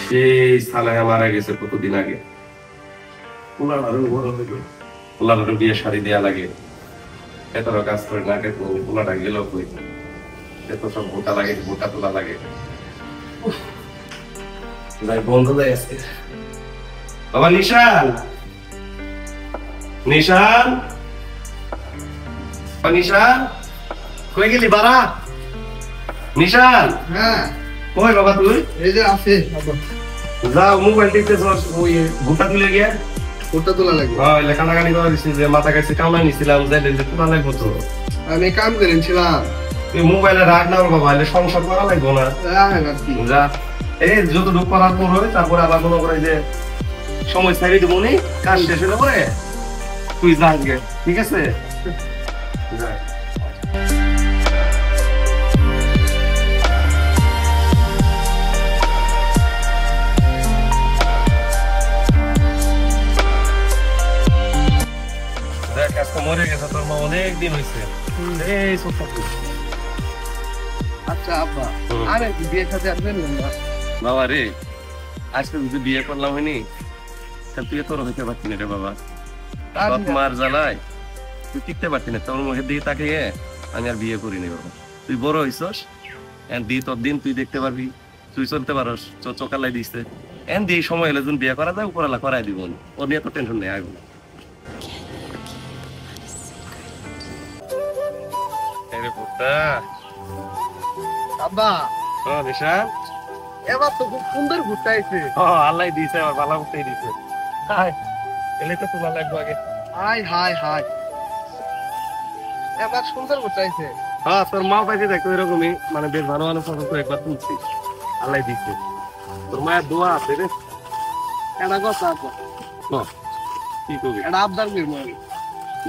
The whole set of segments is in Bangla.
সেই সালায়া মারা গেছে কতদিন আগে। পোলাটারও বিয়ে শাড়ি দেয়া লাগে, এতটা কাজ করে না পোলাটা গেল কই, এত সব ভোটা লাগে, ভোটা তোলা লাগে। বন্ধ হয়ে আছে। বাবা নিশান, নিশান, নিশান কই গেলি বাড়া? নিশান, হ্যাঁ কই বাবা তুই? এই যে আছে বাবা। যা মোবাইল টিপতে ওই ভোটা তুলে গিয়া ভোটটা তোলা লাগবে। হ্যাঁ লেখানাগানি করে দিচ্ছি যে মাথা কাছে কামলা নিছিলাম যে তোলা লাগবো তো। আমি কাম করেছিলাম। তুই মোবাইলে রাখ না বাবা, এলে সংসার করা লাগবো না। যা এই যত ঢুক করার পর হয় তারপরে আবার মনে করে যে সময় ছাড়িয়ে দেবো নি, কাজ শেষ হলে পরে তুই যা আজকে, ঠিক আছে? যা দেখ আজকে মরে গেছে তোর মা, অনেক দিন হয়েছে। এই ছোট আচ্ছা আব্বা, আরে বিয়ে সাথে আসবেন না বাবা রে, আজকে যদি বিয়ে করলাম হয়নি তাহলে তুই তোর হইতে পারতি না রে বাবা। মার জ্বালায় তুই টিকতে পারতি না, তোর মুখের দিকে তাকিয়ে আমি আর বিয়ে করিনি বাবা। তুই বড় হইছস, এন দি তোর দিন তুই দেখতে পারবি, তুই চলতে পারস, চোকালাই দিচ্ছে এন দিয়ে সময় এলে যখন বিয়ে করা যায় উপরালা করাই দিব, ওর নিয়ে তো টেনশন নেই। আইব আব্বা। নিশান এবার তো খুব সুন্দর ভুট্টা আইছে। আল্লাহ দিছে, আমার ভালো করতেই দিছে। এলে তো তোমার লাগবো আগে। হাই হাই হাই, এবার সুন্দর ভুট্টা আইছে। হ্যাঁ তোর মা পাইছে দেখো এরকমই, মানে বেশ ভালো ভালো ফসল তো একবার তুলছি, আল্লাহ দিচ্ছে। তোর মায়ের দোয়া আছে রে। এটা কথা আব্বা, কি করবি? এটা আবদার করবো আমি।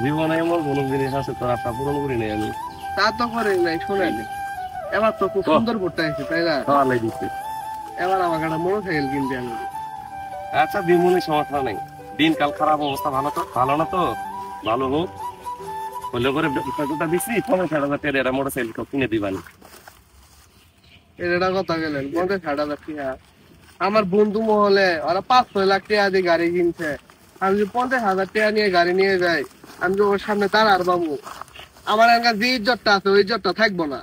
জীবনে এমন কোনো জিনিস আছে তোর আশা পূরণ করি নাই আমি। তা তো করে নাই, শোনেন এবার তো খুব সুন্দর ভুট্টা আইছে, তাই না? আল্লাহ দিচ্ছে। এবার আমাকে একটা মোটরসাইকেল কিনতে আমি। আচ্ছা বিমুনি সমস্যা নেই, দিনকাল খারাপ অবস্থা ভালো তো, ভালো না তো, ভালো হোক হলে করে দিচ্ছি 50,000 টাকা একটা মোটরসাইকেল কিনে দিবানি। এটা কথা গেলেন 50,000 টাকা। আমার বন্ধু মহলে ওরা 5-6 লাখ টাকা দিয়ে গাড়ি কিনছে। আমি যদি 50,000 টাকা নিয়ে গাড়ি নিয়ে যাই, আমি তো ওর সামনে তার আর বাবু, আমার এখানকার যে ইজ্জতটা আছে ওই ইজ্জতটা থাকবো না।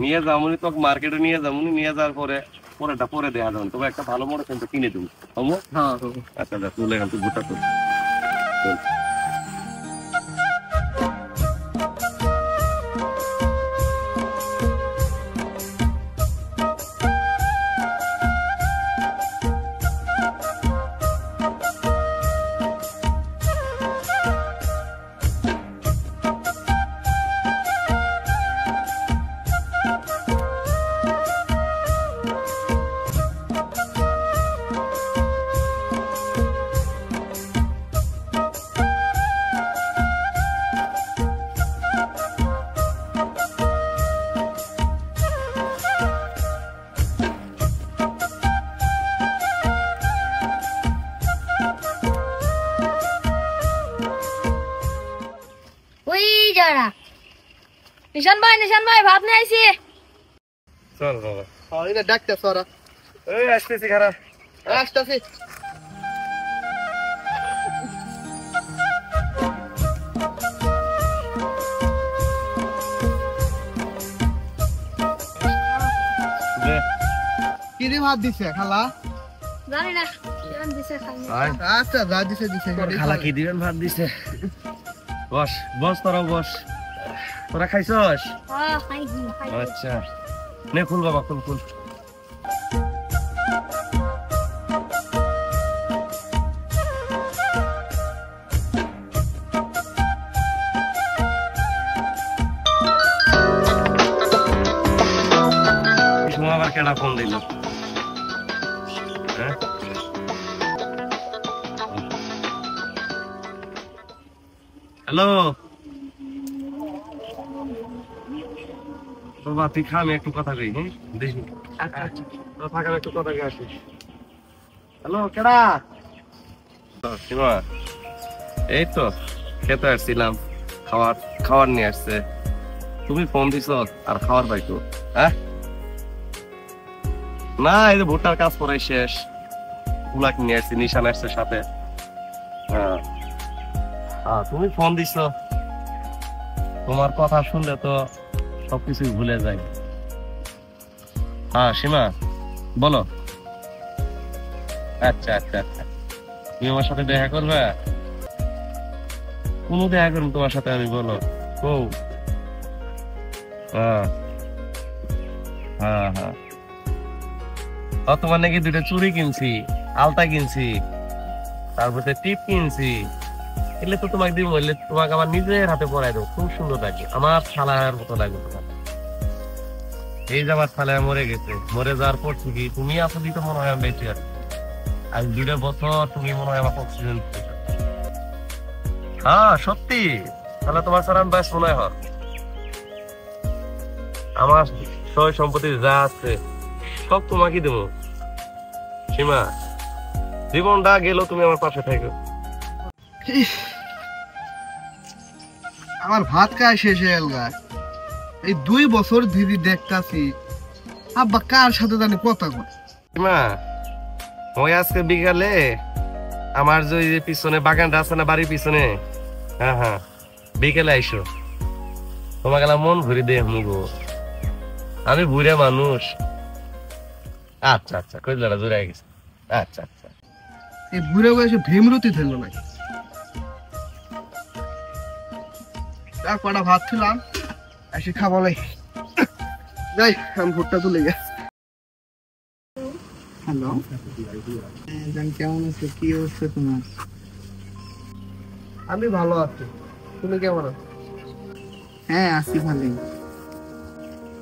নিয়ে যাবনি তো মার্কেটে নিয়ে যাবনি, নিয়ে যাওয়ার পরে পরেটা পরে দেওয়া যাবে, তবে একটা ভালো মোটরসাইকেল কিনে দেবো। হ্যাঁ আচ্ছা তুলে গেল তুই গোটা তুল। নিশান ভাই ভাত নিয়ে আইছি। চল বাবা। এটা ডাক্তার সরা। এই আসতেছি খারাপ। আসতেছি। কি রে ভাত দিছে খালা? জানি না কেমন দিছে খালি। আচ্ছা যা দিছে দিছে। খালা কি দিবেন ভাত দিছে। বস বস তোরা বস। তোরা খাইছস? হ্যাঁ খাইছি। আচ্ছা নে ফুল বাবা ফুল। আবার কেডা ফোন দিল? হ্যালো বাবা, তুই খা, আমি একটু কথা কই। হ্যাঁ দেখি থাকা একটু কথা কে আসিস। হ্যালো কেডা? এই তো খেতে আসছিলাম, খাবার নিয়ে আসছে। তুমি ফোন দিছ আর খাবার পাইতো? হ্যাঁ না, এই যে ভুট্টার কাজ করাই শেষ, উলাক নিয়ে আসছি, নিশান আসছে সাথে। হ্যাঁ, তুমি ফোন দিছ, তোমার কথা শুনলে তো সবকিছুই ভুলে যাই। হ্যাঁ সীমা, বলো। আচ্ছা আচ্ছা আচ্ছা, তুমি আমার সাথে দেখা করবে? কোনো দেখা করুন তোমার সাথে আমি, বলো। ও হ্যাঁ হ্যাঁ হ্যাঁ, তোমার নাকি দুটো চুড়ি কিনছি, আলতা কিনছি, তারপরে টিপ কিনছি। এলে তো তোমাকে দিব, বললে তোমাকে আমার নিজের হাতে পরাই দেবো, খুব সুন্দর লাগে, আমার ছালার মতো লাগবে তোমার। এই যে আমার ছালা মরে গেছে, মরে যাওয়ার পর থেকে তুমি আসলেই তো মনে হয় আমি বেঁচে আছি। আর 2 বছর তুমি মনে হয় আমার অক্সিজেন। হ্যাঁ সত্যি, তাহলে তোমার ছাড়া আমি ব্যাস মনে হয়। আমার সয় সম্পত্তি যা আছে সব তোমাকে দেবো সীমা, জীবনটা গেল তুমি আমার পাশে থাকো। আমার ভাত খায় শেষ হয়ে গেল। এই 2 বছর দিদি দেখতাছি আব্বা কার সাথে জানি কথা কয়। সীমা, ওই আজকে বিকালে আমার যে ওই যে পিছনে বাগানটা আছে না, বাড়ির পিছনে, হ্যাঁ হ্যাঁ, বিকেলে আইসো, তোমাকে মন ভরে দে মুগো, আমি বুড়ে মানুষ। আচ্ছা আচ্ছা, কইলাটা জোরে গেছে। আচ্ছা আচ্ছা, এই বুড়ে বয়সে ভীমরতি ধরল না। আর কটা ভাত ছিলাম, এসে খাবো লাই। যাই, আমি ভুট্টা তুলে গে। হ্যালো, কেমন আছো? কি অবস্থা তোমার? আমি ভালো আছি, তুমি কেমন আছো? হ্যাঁ আছি ভালোই।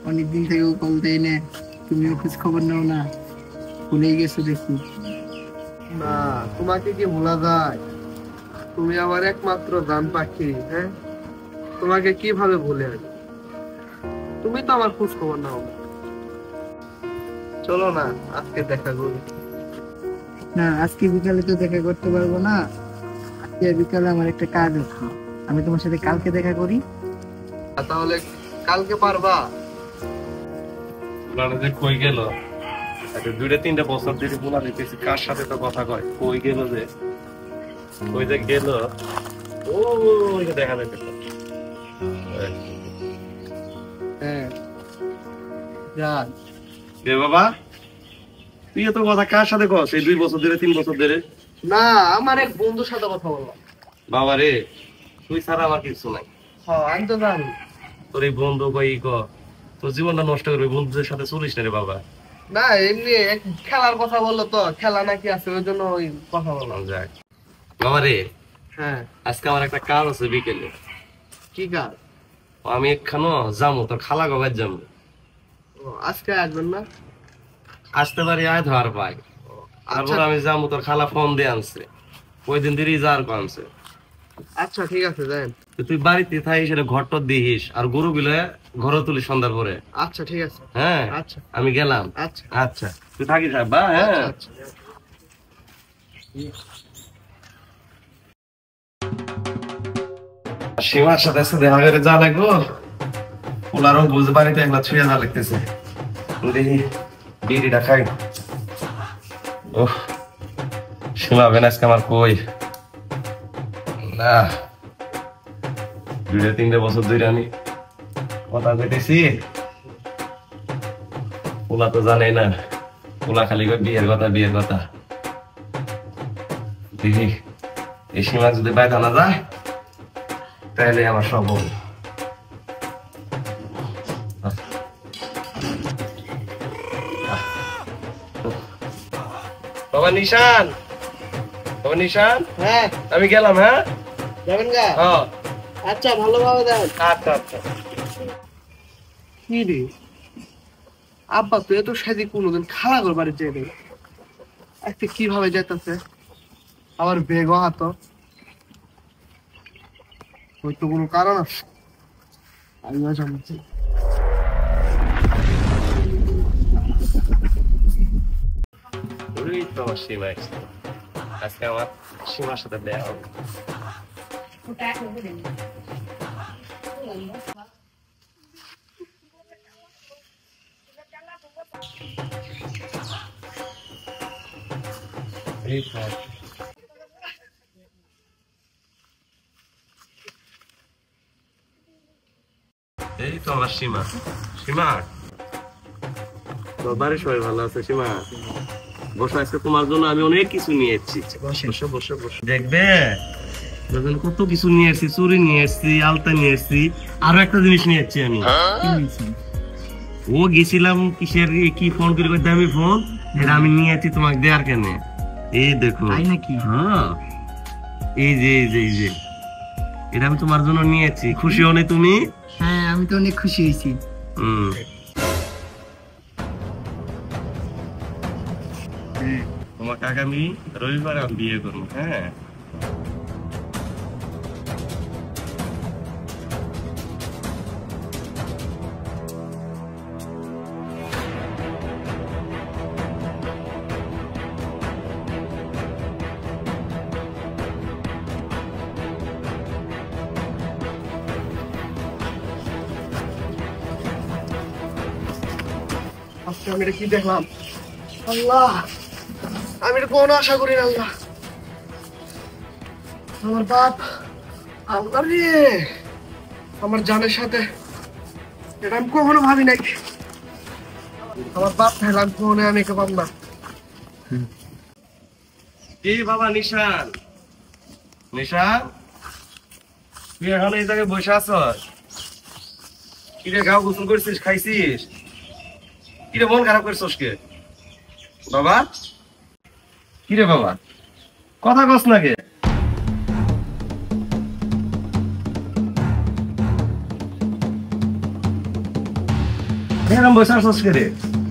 অনেকদিন থেকে কল দেই না, তুমিও খোঁজ খবর নাও না, ভুলেই গেছো দেখি। না, তোমাকে কি ভোলা যায়? তুমি আমার একমাত্র জান পাখি। হ্যাঁ, তোমাকে কিভাবে ভুলে যাবে? তুমি তো আমার খোঁজ খবর নাও। চলো না আজকে দেখা করি। না, আজকে বিকালে তো দেখা করতে পারবো না। আজকে বিকালে আমার একটা কাজ আছে, আমি তোমার সাথে কালকে দেখা করি। তাহলে কালকে পারবা? ওনারা যে কই গেল, 2-3 বছর ধরে বলা দেখতেছি, কার সাথে তো কথা কয়, কই গেল যে, কই যে গেল, ওই যে দেখা যাচ্ছে। হ্যাঁ যান। এ বাবা, তুই এত কথা কার সাথে কস এই 2 বছর ধরে, 3 বছর ধরে? না, আমার এক বন্ধুর সাথে কথা বললাম। বাবা রে, তুই ছাড়া আমার কিছু নাই। হ্যাঁ আমি তো জানি। তোর এই বন্ধু কই তোর জীবনটা নষ্ট করবে, বন্ধুদের সাথে চলিস না রে বাবা। না, এমনি এক খেলার কথা বললো তো, খেলা নাকি আছে ওই জন্য ওই কথা বললাম। যাক বাবা রে, হ্যাঁ আজকে আমার একটা কাজ আছে বিকেলে। কি কাজ? আমি একখানো যাবো, তোর খালা গগার যাবো। আজকে আসবেন না? আসতে পারি, আয় ধর পাই। তারপর আমি যাবো, তোর খালা ফোন দিয়ে আনছে, ওই দিন দিনই যার আনছে। আচ্ছা ঠিক আছে যান। তুই বাড়িতে থাকিস, ঘরটা দিস, আর গরু গুলো ঘরে তুলি সন্ধ্যার পরে। আচ্ছা ঠিক আছে। হ্যাঁ আচ্ছা আমি গেলাম। আচ্ছা আচ্ছা, তুই থাকিস বা। হ্যাঁ আচ্ছা। সীমার সাথে দেখা করে যা লাগবো, ওনারও বুঝতে পারিতে একলা ছুঁয়ে যা লাগতেছে। দেখি বিড়িটা খাই। ওহ, সীমা বেনাজকে আমার কই না, 2-3 বছর ধরে আমি কথা কইতেছি, ওলা তো জানে না, ওলা খালি কই বিয়ের কথা, বিয়ের কথা। দেখি এই সীমা যদি বাইরে না যায়, তাহলে আমার সব হবে। বাবা নিশান, বাবা নিশান, হ্যাঁ আমি গেলাম। হ্যাঁ যাবেন গা? হ্যাঁ আচ্ছা ভালোভাবে দেন। আচ্ছা আচ্ছা। কি রে আব্বা, তুই তো সাজি কোনোদিন খালা ঘর বাড়ি যেতে আজকে কিভাবে যেতেছে? আবার বেগ হাত, ওই তো কোনো কারণ আছে। আমিও জানছি। ওই তো আমার সীমা এসছে, আজকে আমার সীমার সাথে দেখা হবে। এই তো আমার সীমা। সীমা, তোর বাড়ির সবাই ভালো আছে? সীমা বসো, আজকে তোমার জন্য আমি অনেক কিছু নিয়ে এসেছি। বসো বসো বসো। দেখবে কত কিছু নিয়ে এসেছি, চুড়ি নিয়ে এসেছি, আলতা নিয়ে এসেছি, আরো একটা জিনিস নিয়ে এসেছি আমি। ও গেছিলাম কিসের কি ফোন করে, দামি ফোন, এটা আমি নিয়ে এসেছি তোমাকে দেওয়ার কেন। এই দেখো নাকি? হ্যাঁ, এই যে এই যে এই যে এটা আমি তোমার জন্য নিয়ে এসেছি। খুশি হনে তুমি? হ্যাঁ, আমি তো অনেক খুশি হয়েছি। তোমাকে আগামী রবিবার আমি বিয়ে করবো। হ্যাঁ, আজকে আমি এটা কি দেখলাম, আল্লাহ, আমি এটা কোনো আশা করি না। আল্লাহ, আমার বাপ, আল্লাহ রে, আমার জানের সাথে এটা আমি কখনো ভাবি নাই। আমার বাপ থাকলে আমি কখনো আমি একে পাব না। কি বাবা নিশান, নিশান তুই এখন এই জায়গায় বসে আছস? কিরে গাও গোসল করছিস, খাইছিস? কিরে মন খারাপ করছিস কে বাবা? কিরে বাবা কথা কস না কে? এরকম বসে আছস কে রে?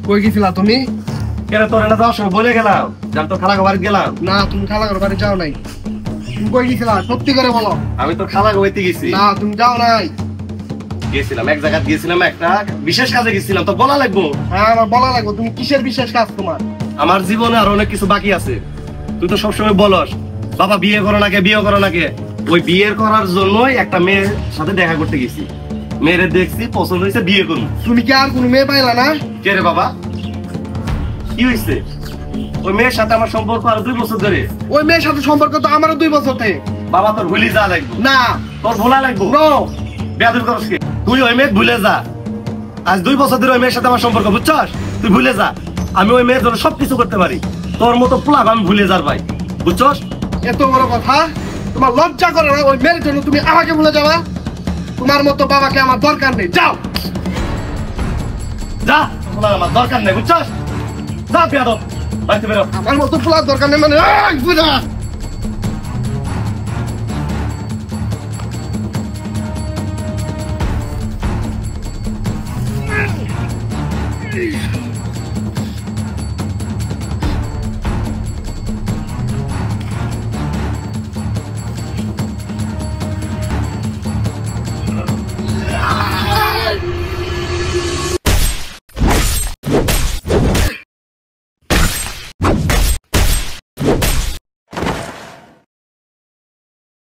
কই গেছিলা তুমি? কেরে তোর না যাওয়ার সময় বলে গেলাম যে আমি তোর খালা বাড়ি গেলাম। না, তুমি খালা ঘর বাড়ি যাও নাই। তুমি কই গেছিলা সত্যি করে বলো। আমি তোর খালা বাড়িতে গেছি। না, তুমি যাও নাই। গেছিলাম এক জায়গায়, গেছিলাম একটা বিশেষ কাজে গেছিলাম, তো বলা লাগবো। হ্যাঁ, আমার বলা লাগবে। তুমি কিসের বিশেষ কাজ তোমার? আমার জীবনে আরো অনেক কিছু বাকি আছে। তুই তো সবসময় বলস বাবা বিয়ে করো নাকি, বিয়ে করো নাকি। ওই বিয়ের করার জন্যই একটা মেয়ের সাথে দেখা করতে গেছি, মেয়েরে দেখছি, পছন্দ হয়েছে, বিয়ে করুন। তুমি কি আর কোনো মেয়ে পাইলা না? কে রে বাবা, কি হয়েছে? ওই মেয়ের সাথে আমার সম্পর্ক আরো 2 বছর ধরে। ওই মেয়ের সাথে সম্পর্ক তো আমারও 2 বছর থেকে। বাবা তোর ভুলি যা লাগবো না, তোর ভোলা লাগবো। বেয়াদবি করস কে? তুই ওই মেয়ে ভুলে যা। আজ 2 বছর ধরে ওই মেয়ের সাথে আমার সম্পর্ক, বুঝছস? তুই ভুলে যা। আমি ওই মেয়ের জন্য সবকিছু করতে পারি। তোর মতো পোলাপ আমি ভুলে যার ভাই, বুঝছস? এত বড় কথা, তোমার লজ্জা করে না? ওই মেয়ের জন্য তুমি আমাকে ভুলে যাবা? তোমার মতো বাবাকে আমার দরকার নেই, যাও যা, তোমার আমার দরকার নেই, বুঝছস? যা বেয়াদব, বাড়িতে বেরো। আমার মতো পোলার দরকার নেই মানে এই, বুঝা।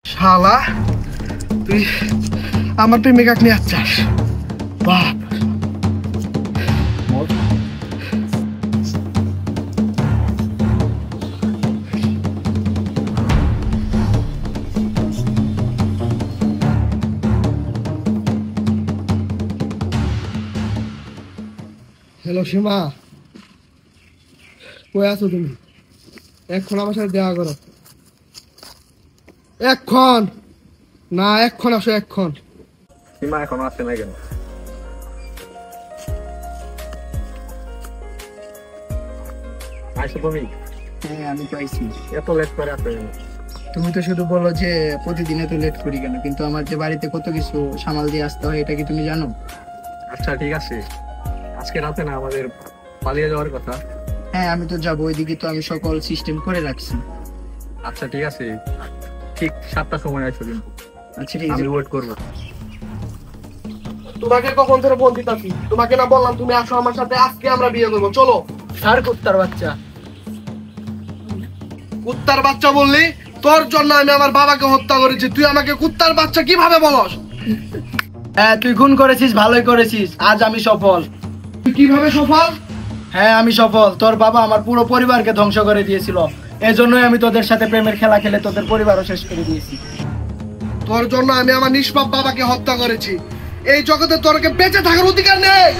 শালা, তুই আমার প্রেমিকাকে নিয়ে আসছিস? বাপ, হ্যালো সীমা, কই আছো তুমি? এখন আমার সাথে দেখা করো। এখন না, এখন আসো, এখন। সীমা এখন আসে না কেন? আইসো তুমি? হ্যাঁ, আমি তো আইছি। এত লেট করে আসো? তুমি তো শুধু বলো যে প্রতিদিন এত লেট করি কেন, কিন্তু আমার যে বাড়িতে কত কিছু সামাল দিয়ে আসতে হয় এটা কি তুমি জানো? আচ্ছা ঠিক আছে, আজকে রাতে না আমাদের পালিয়ে যাওয়ার কথা। হ্যাঁ, আমি তো যাবো, ওইদিকে তো আমি সকল সিস্টেম করে রাখছি। আচ্ছা ঠিক আছে, ঠিক 7টার সময় আইসো কিন্তু। আচ্ছা ঠিক আছে, আমি ওয়েট করবো। তোমাকে কখন ধরে ফোন দিতাছি? তোমাকে না বললাম তুমি আসো আমার সাথে, আজকে আমরা বিয়ে করবো, চলো। স্যার কুত্তার বাচ্চা। কুত্তার বাচ্চা বললি? তোর জন্য আমি আমার বাবাকে হত্যা করেছি, তুই আমাকে কুত্তার বাচ্চা কিভাবে বলস? হ্যাঁ, তুই খুন করেছিস, ভালোই করেছিস। আজ আমি সফল। তুই কিভাবে সফল? হ্যাঁ, আমি সফল। তোর বাবা আমার পুরো পরিবারকে ধ্বংস করে দিয়েছিল, এই জন্যই আমি তোদের সাথে প্রেমের খেলা খেলে তোদের পরিবারও শেষ করে দিয়েছি। তোর জন্য আমি আমার নিষ্পাপ বাবাকে হত্যা করেছি। এই জগতে তোরকে বেঁচে থাকার অধিকার নেই।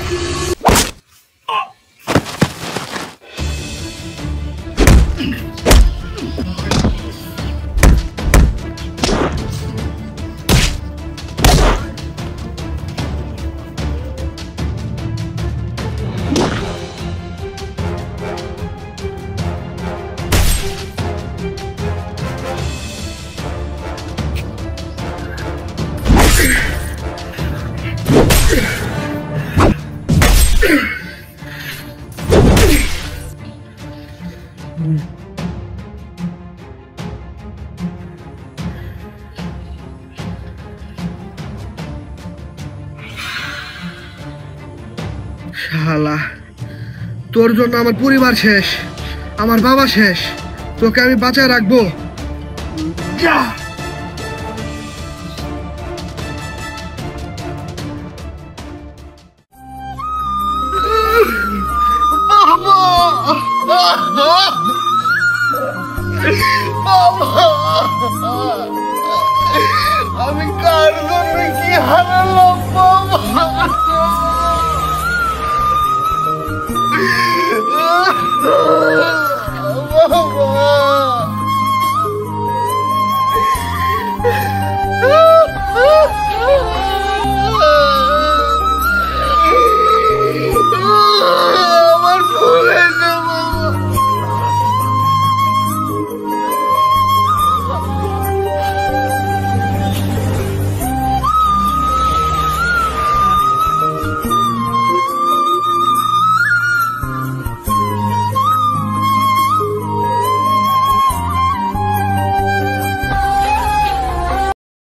শালা, তোর জন্য আমার পরিবার শেষ, আমার বাবা শেষ, তোকে আমি বাঁচায় রাখবো। যা। আমি কার জন্য কি হারালাম বাবা।